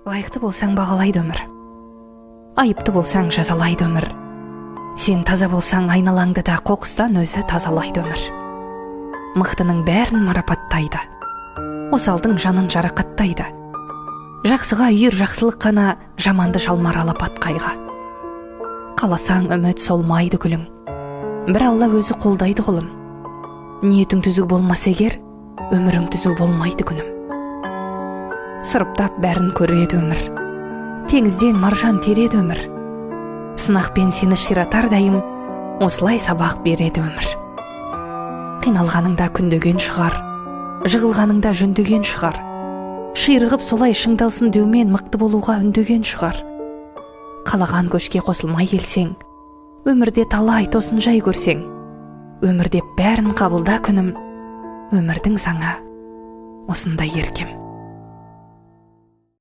Лайықты болсаң бағалайды өмір. Айыпты болсаң жазалайды өмір. Сен таза болсаң айналаңды да қоқыстан өзі тазалайды өмір. Мықтының бәрін марапаттайды. Осалдың жанын жарақаттайды. Жақсыға үйір жақсылық қана, жаманды жалмар алапат қайға. Қаласаң үміт солмайды гүлің. Бір Алла өзі қолдайды құлын. Ниетің түзу болмас егер, өмірің түзу болмайды күнім. Сұрыптап бәрін көреді өмір. Теңізден маржан тереді өмір. Сынақпен сені ширатар дайым, осылай сабақ береді өмір. Қиналғаныңда күндеген шығар, жығылғаныңда жүндеген шығар. Ширығып солай шыңдалсын деумен мықты болуға үндеген шығар. Қалаған көшке қосылмай келсең, өмірде талай тосын жай көрсең, өмірде бәрін қабылда күнім, өмірдің заңы осындай еркем.